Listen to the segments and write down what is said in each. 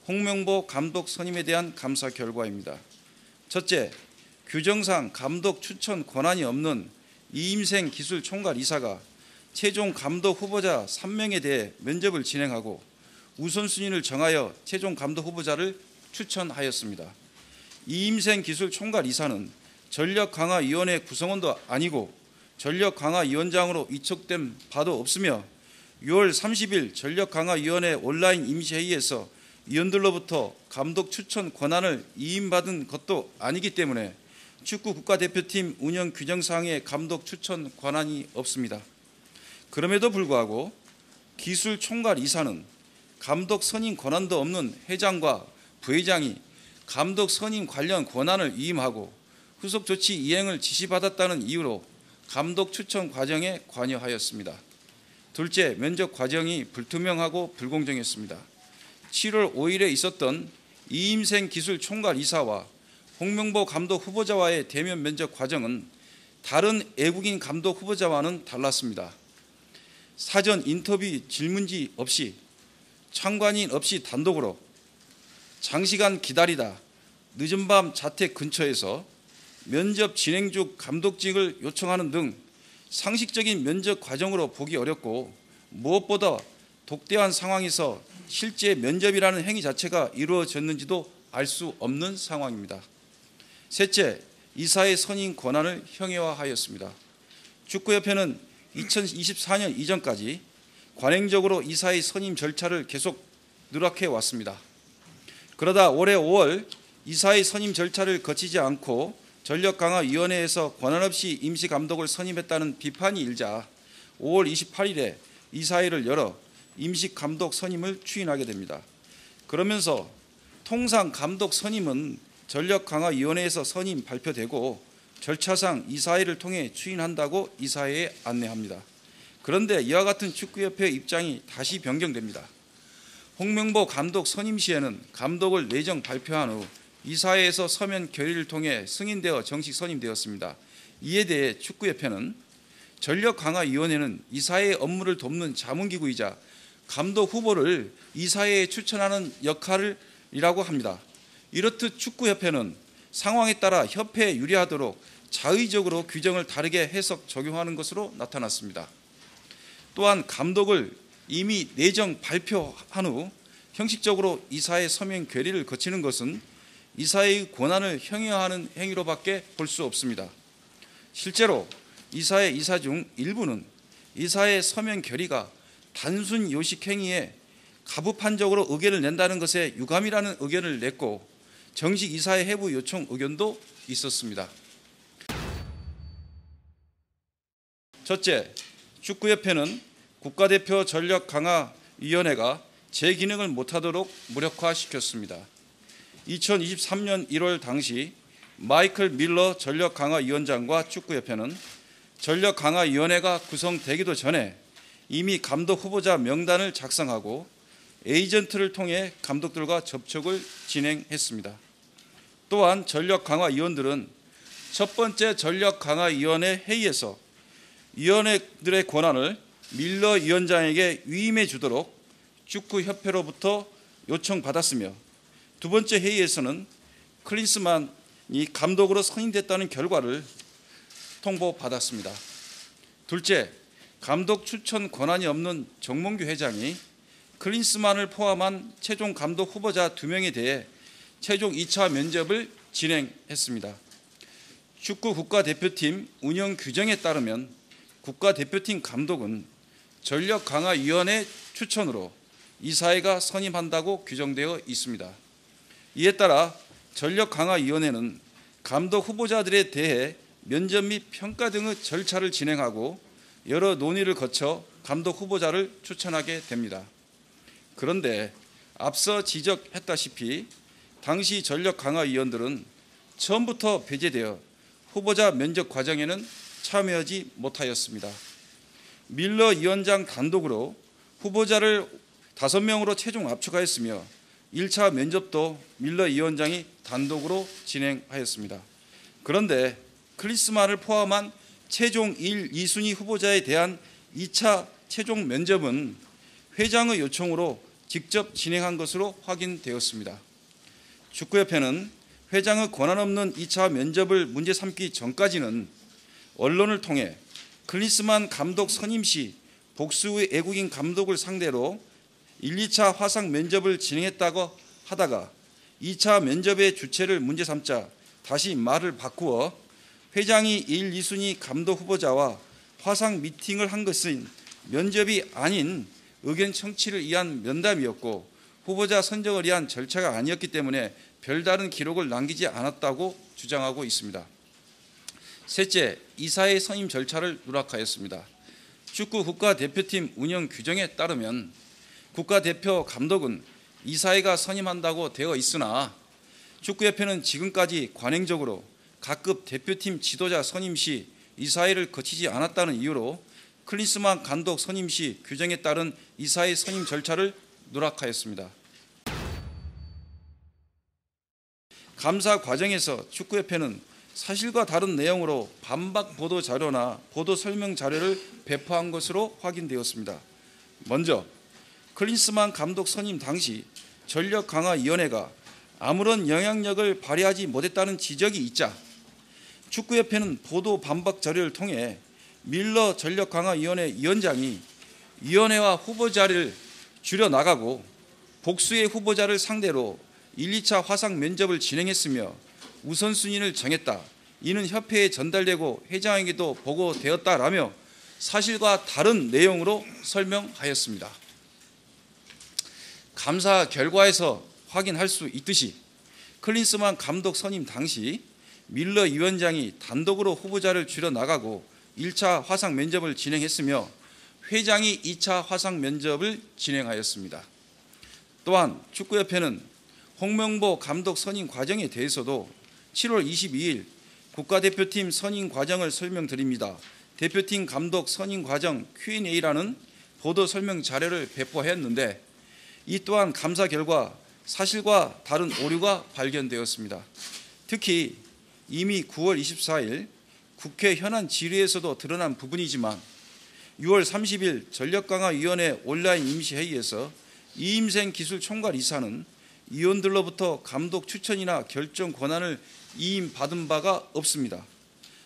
홍명보 감독 선임에 대한 감사 결과입니다. 첫째, 규정상 감독 추천 권한이 없는 이임생 기술총괄 이사가 최종 감독 후보자 3명에 대해 면접을 진행하고 우선순위를 정하여 최종 감독 후보자를 추천하였습니다. 이임생 기술총괄 이사는 전력강화위원회 구성원도 아니고 전력강화위원장으로 위촉된 바도 없으며 6월 30일 전력강화위원회 온라인 임시회의에서 위원들로부터 감독 추천 권한을 이임받은 것도 아니기 때문에 축구 국가대표팀 운영 규정상의 감독 추천 권한이 없습니다. 그럼에도 불구하고 기술총괄 이사는 감독 선임 권한도 없는 회장과 부회장이 감독 선임 관련 권한을 위임하고 후속 조치 이행을 지시받았다는 이유로 감독 추천 과정에 관여하였습니다. 둘째, 면접 과정이 불투명하고 불공정했습니다. 7월 5일에 있었던 이임생 기술총괄 이사와 홍명보 감독 후보자와의 대면 면접 과정은 다른 외국인 감독 후보자와는 달랐습니다. 사전 인터뷰 질문지 없이 참관인 없이 단독으로 장시간 기다리다 늦은 밤 자택 근처에서 면접 진행 중 감독직을 요청하는 등 상식적인 면접 과정으로 보기 어렵고 무엇보다 독대한 상황에서 실제 면접이라는 행위 자체가 이루어졌는지도 알 수 없는 상황입니다. 셋째, 이사의 선임 권한을 형해화하였습니다. 축구협회는 2024년 이전까지 관행적으로 이사의 선임 절차를 계속 누락해 왔습니다. 그러다 올해 5월 이사의 선임 절차를 거치지 않고 전력강화위원회에서 권한 없이 임시감독을 선임했다는 비판이 일자 5월 28일에 이사회를 열어 임시감독 선임을 추인하게 됩니다. 그러면서 통상 감독 선임은 전력강화위원회에서 선임 발표되고 절차상 이사회를 통해 추인한다고 이사회에 안내합니다. 그런데 이와 같은 축구협회의 입장이 다시 변경됩니다. 홍명보 감독 선임 시에는 감독을 내정 발표한 후 이사회에서 서면 결의를 통해 승인되어 정식 선임되었습니다. 이에 대해 축구협회는 전력강화위원회는 이사회의 업무를 돕는 자문기구이자 감독 후보를 이사회에 추천하는 역할이라고 합니다. 이렇듯 축구협회는 상황에 따라 협회에 유리하도록 자의적으로 규정을 다르게 해석 적용하는 것으로 나타났습니다. 또한 감독을 이미 내정 발표한 후 형식적으로 이사회 서면 결의를 거치는 것은 이사회의 권한을 형해화하는 행위로밖에 볼 수 없습니다. 실제로 이사회 이사 중 일부는 이사회 서면 결의가 단순 요식 행위에 가부판적으로 의견을 낸다는 것에 유감이라는 의견을 냈고 정식 이사회 해부 요청 의견도 있었습니다. 첫째, 축구협회는 국가대표 전력강화위원회가 제 기능을 못하도록 무력화시켰습니다. 2023년 1월 당시 마이클 밀러 전력강화위원장과 축구협회는 전력강화위원회가 구성되기도 전에 이미 감독 후보자 명단을 작성하고 에이전트를 통해 감독들과 접촉을 진행했습니다. 또한 전력강화위원들은 첫 번째 전력강화위원회 회의에서 위원회들의 권한을 밀러 위원장에게 위임해 주도록 축구협회로부터 요청받았으며 두 번째 회의에서는 클린스만이 감독으로 선임됐다는 결과를 통보받았습니다. 둘째, 감독 추천 권한이 없는 정몽규 회장이 클린스만을 포함한 최종 감독 후보자 2명에 대해 최종 2차 면접을 진행했습니다. 축구 국가대표팀 운영 규정에 따르면 국가대표팀 감독은 전력강화위원회 추천으로 이사회가 선임한다고 규정되어 있습니다. 이에 따라 전력강화위원회는 감독 후보자들에 대해 면접 및 평가 등의 절차를 진행하고 여러 논의를 거쳐 감독 후보자를 추천하게 됩니다. 그런데 앞서 지적했다시피 당시 전력강화위원들은 처음부터 배제되어 후보자 면접 과정에는 참여하지 못하였습니다. 밀러 위원장 단독으로 후보자를 5명으로 최종 압축하였으며 1차 면접도 밀러 위원장이 단독으로 진행하였습니다. 그런데 클린스만을 포함한 최종 1, 2순위 후보자에 대한 2차 최종 면접은 회장의 요청으로 직접 진행한 것으로 확인되었습니다. 축구협회는 회장의 권한 없는 2차 면접을 문제 삼기 전까지는 언론을 통해 클린스만 감독 선임 시 복수의 외국인 감독을 상대로 1, 2차 화상 면접을 진행했다고 하다가 2차 면접의 주체를 문제 삼자 다시 말을 바꾸어 회장이 1, 2순위 감독 후보자와 화상 미팅을 한 것은 면접이 아닌 의견 청취를 위한 면담이었고 후보자 선정을 위한 절차가 아니었기 때문에 별다른 기록을 남기지 않았다고 주장하고 있습니다. 셋째, 이사회 선임 절차를 누락하였습니다. 축구 국가대표팀 운영 규정에 따르면 국가대표 감독은 이사회가 선임한다고 되어 있으나 축구협회는 지금까지 관행적으로 각급 대표팀 지도자 선임 시 이사회를 거치지 않았다는 이유로 클린스만 감독 선임 시 규정에 따른 이사회 선임 절차를 누락하였습니다. 감사 과정에서 축구협회는 사실과 다른 내용으로 반박 보도 자료나 보도 설명 자료를 배포한 것으로 확인되었습니다. 먼저 클린스만 감독 선임 당시 전력강화위원회가 아무런 영향력을 발휘하지 못했다는 지적이 있자 축구협회는 보도 반박 자료를 통해 밀러 전력강화위원회 위원장이 위원회와 후보자를 줄여나가고 복수의 후보자를 상대로 1, 2차 화상 면접을 진행했으며 우선순위를 정했다. 이는 협회에 전달되고 회장에게도 보고되었다라며 사실과 다른 내용으로 설명하였습니다. 감사 결과에서 확인할 수 있듯이 클린스만 감독 선임 당시 밀러 위원장이 단독으로 후보자를 줄여나가고 1차 화상 면접을 진행했으며 회장이 2차 화상 면접을 진행하였습니다. 또한 축구협회는 홍명보 감독 선임 과정에 대해서도 7월 22일 국가대표팀 선임 과정을 설명드립니다. 대표팀 감독 선임 과정 Q&A라는 보도 설명 자료를 배포했는데 이 또한 감사 결과 사실과 다른 오류가 발견되었습니다. 특히 이미 9월 24일 국회 현안 질의에서도 드러난 부분이지만 6월 30일 전력강화위원회 온라인 임시회의에서 이임생 기술총괄 이사는 위원들로부터 감독 추천이나 결정 권한을 이임받은 바가 없습니다.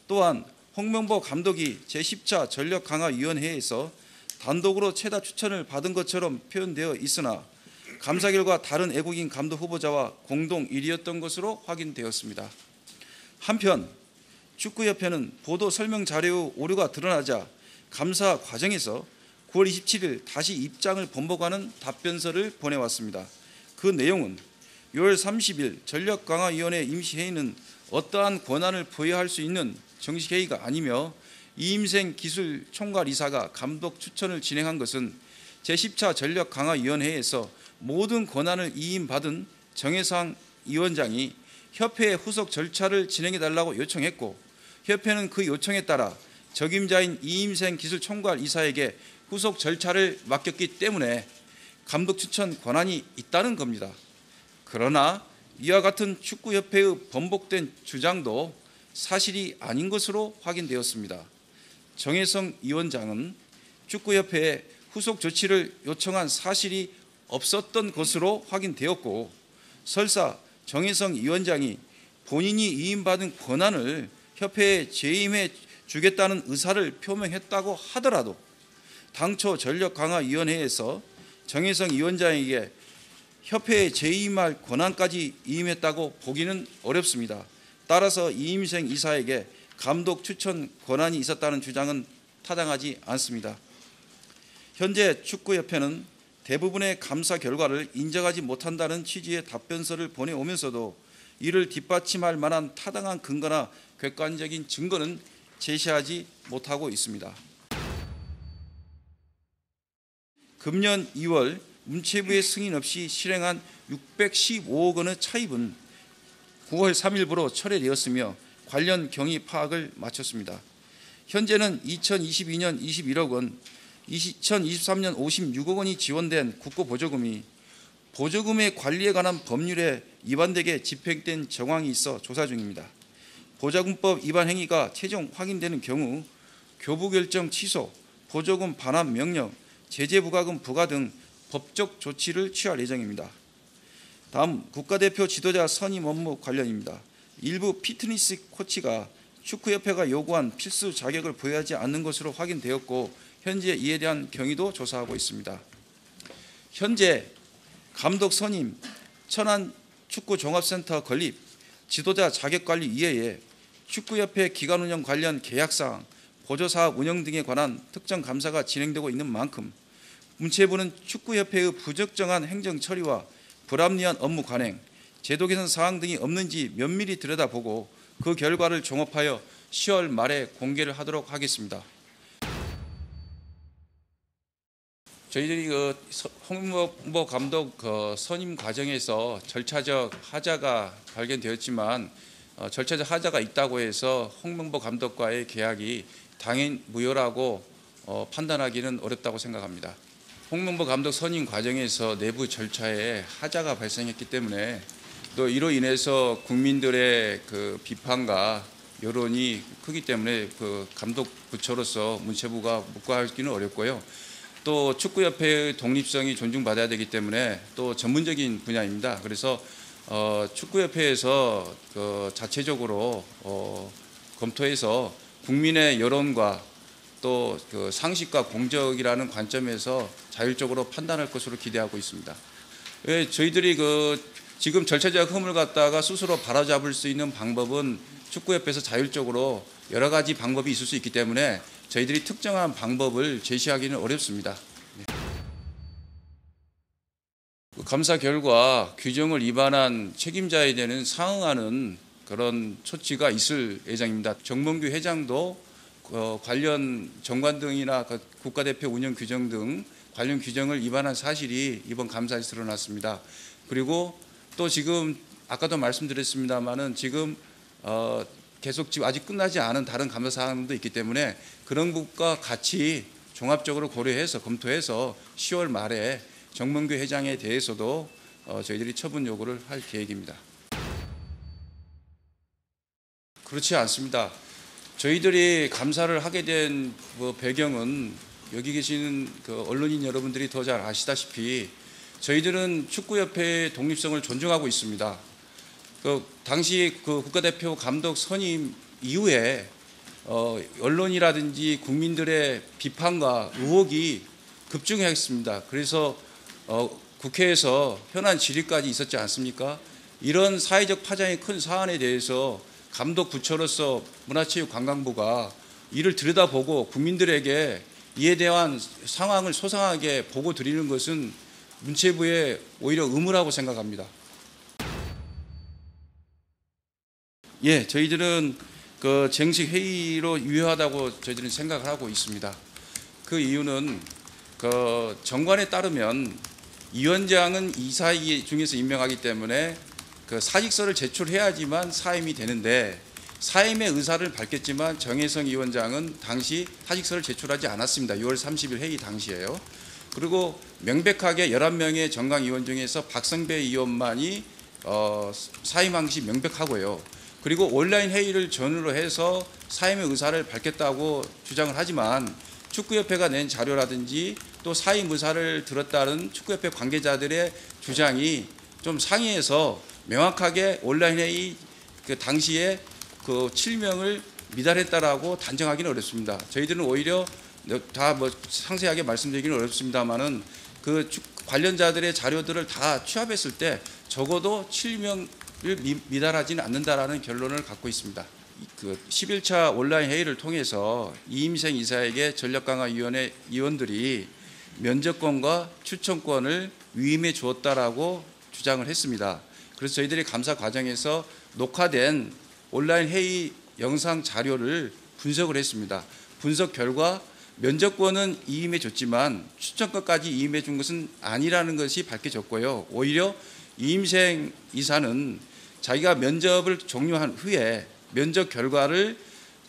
또한 홍명보 감독이 제10차 전력강화위원회에서 단독으로 최다 추천을 받은 것처럼 표현되어 있으나 감사 결과 다른 외국인 감독 후보자와 공동 1위였던 것으로 확인되었습니다. 한편 축구협회는 보도 설명 자료의 오류가 드러나자 감사 과정에서 9월 27일 다시 입장을 번복하는 답변서를 보내왔습니다. 그 내용은 6월 30일 전력강화위원회 임시회의는 어떠한 권한을 부여할 수 있는 정식회의가 아니며 이임생 기술총괄이사가 감독 추천을 진행한 것은 제10차 전력강화위원회에서 모든 권한을 이임받은 정혜상 위원장이 협회의 후속 절차를 진행해달라고 요청했고 협회는 그 요청에 따라 적임자인 이임생 기술총괄이사에게 후속 절차를 맡겼기 때문에 감독 추천 권한이 있다는 겁니다. 그러나 이와 같은 축구협회의 번복된 주장도 사실이 아닌 것으로 확인되었습니다. 정혜성 위원장은 축구협회에 후속 조치를 요청한 사실이 없었던 것으로 확인되었고 설사 정혜성 위원장이 본인이 위임받은 권한을 협회에 재임해 주겠다는 의사를 표명했다고 하더라도 당초 전력강화위원회에서 정혜성 위원장에게 협회에 재임할 권한까지 위임했다고 보기는 어렵습니다. 따라서 이임생 이사에게 감독 추천 권한이 있었다는 주장은 타당하지 않습니다. 현재 축구협회는 대부분의 감사 결과를 인정하지 못한다는 취지의 답변서를 보내오면서도 이를 뒷받침할 만한 타당한 근거나 객관적인 증거는 제시하지 못하고 있습니다. 금년 2월 문체부의 승인 없이 실행한 615억 원의 차입은 9월 3일부로 철회되었으며 관련 경위 파악을 마쳤습니다. 현재는 2022년 21억 원, 2023년 56억 원이 지원된 국고보조금이 보조금의 관리에 관한 법률에 위반되게 집행된 정황이 있어 조사 중입니다. 보조금법 위반 행위가 최종 확인되는 경우 교부결정 취소, 보조금 반환 명령, 제재 부과금 부과 등 법적 조치를 취할 예정입니다. 다음 국가대표 지도자 선임 업무 관련입니다. 일부 피트니스 코치가 축구협회가 요구한 필수 자격을 부여하지 않는 것으로 확인되었고 현재 이에 대한 경위도 조사하고 있습니다. 현재 감독 선임, 천안축구종합센터 건립, 지도자 자격관리 이외에 축구협회 기간운영 관련 계약사항, 보조사업 운영 등에 관한 특정 감사가 진행되고 있는 만큼 문체부는 축구협회의 부적정한 행정 처리와 불합리한 업무 관행, 제도 개선 사항 등이 없는지 면밀히 들여다보고 그 결과를 종합하여 10월 말에 공개를 하도록 하겠습니다. 저희들이 홍명보 감독 선임 과정에서 절차적 하자가 발견되었지만 절차적 하자가 있다고 해서 홍명보 감독과의 계약이 당연 무효라고 판단하기는 어렵다고 생각합니다. 홍명보 감독 선임 과정에서 내부 절차에 하자가 발생했기 때문에 또 이로 인해서 국민들의 그 비판과 여론이 크기 때문에 그 감독 부처로서 문체부가 묵과하기는 어렵고요. 또 축구협회의 독립성이 존중받아야 되기 때문에 또 전문적인 분야입니다. 그래서 축구협회에서 그 자체적으로 검토해서 국민의 여론과 또 그 상식과 공정이라는 관점에서 자율적으로 판단할 것으로 기대하고 있습니다. 저희들이 지금 절차적 허물을 갖다가 스스로 바로잡을 수 있는 방법은 축구협회에서 자율적으로 여러 가지 방법이 있을 수 있기 때문에 저희들이 특정한 방법을 제시하기는 어렵습니다. 감사 결과 규정을 위반한 책임자에 대한 상응하는 그런措置가 있을 예정입니다. 정몽규 회장도 관련 정관 등이나 국가대표 운영 규정 등 관련 규정을 위반한 사실이 이번 감사에서 드러났습니다. 그리고 또 지금 아까도 말씀드렸습니다마는 지금 계속 지금 아직 끝나지 않은 다른 감사 사항도 있기 때문에 그런 것과 같이 종합적으로 고려해서 검토해서 10월 말에 정몽규 회장에 대해서도 저희들이 처분 요구를 할 계획입니다. 그렇지 않습니다. 저희들이 감사를 하게 된 배경은 여기 계시는 언론인 여러분들이 더 잘 아시다시피 저희들은 축구협회의 독립성을 존중하고 있습니다. 당시 국가대표 감독 선임 이후에 언론이라든지 국민들의 비판과 의혹이 급증했습니다. 그래서 국회에서 현안 질의까지 있었지 않습니까? 이런 사회적 파장이 큰 사안에 대해서 감독 부처로서 문화체육관광부가 이를 들여다보고 국민들에게 이에 대한 상황을 소상하게 보고 드리는 것은 문체부의 오히려 의무라고 생각합니다. 예, 저희들은 정식 회의로 유효하다고 저희들은 생각을 하고 있습니다. 그 이유는 정관에 따르면 위원장은 이사위 중에서 임명하기 때문에 사직서를 제출해야지만 사임이 되는데 사임의 의사를 밝혔지만 정혜성 위원장은 당시 사직서를 제출하지 않았습니다. 6월 30일 회의 당시에요. 그리고 명백하게 11명의 정강위원 중에서 박성배 의원만이 사임한 것이 명백하고요. 그리고 온라인 회의를 전후로 해서 사임의 의사를 밝혔다고 주장을 하지만 축구협회가 낸 자료라든지 또 사임 의사를 들었다는 축구협회 관계자들의 주장이 좀 상이해서 명확하게 온라인 회의 당시에 7명을 미달했다라고 단정하기는 어렵습니다. 저희들은 오히려 다 상세하게 말씀드리기는 어렵습니다만은 관련자들의 자료들을 다 취합했을 때 적어도 7명을 미달하지는 않는다라는 결론을 갖고 있습니다. 11차 온라인 회의를 통해서 이임생 이사에게 전력강화위원회 위원들이 면접권과 추천권을 위임해 주었다라고 주장을 했습니다. 그래서 저희들이 감사 과정에서 녹화된 온라인 회의 영상 자료를 분석을 했습니다. 분석 결과 면접권은 이임해 줬지만 추천권까지 이임해 준 것은 아니라는 것이 밝혀졌고요. 오히려 이임생 이사는 자기가 면접을 종료한 후에 면접 결과를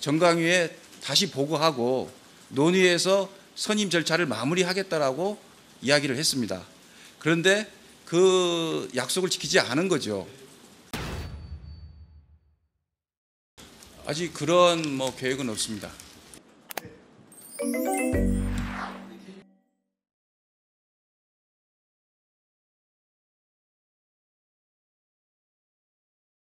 정강위에 다시 보고하고 논의해서 선임 절차를 마무리하겠다라고 이야기를 했습니다. 그런데 그 약속을 지키지 않은 거죠. 아직 그런 계획은 없습니다.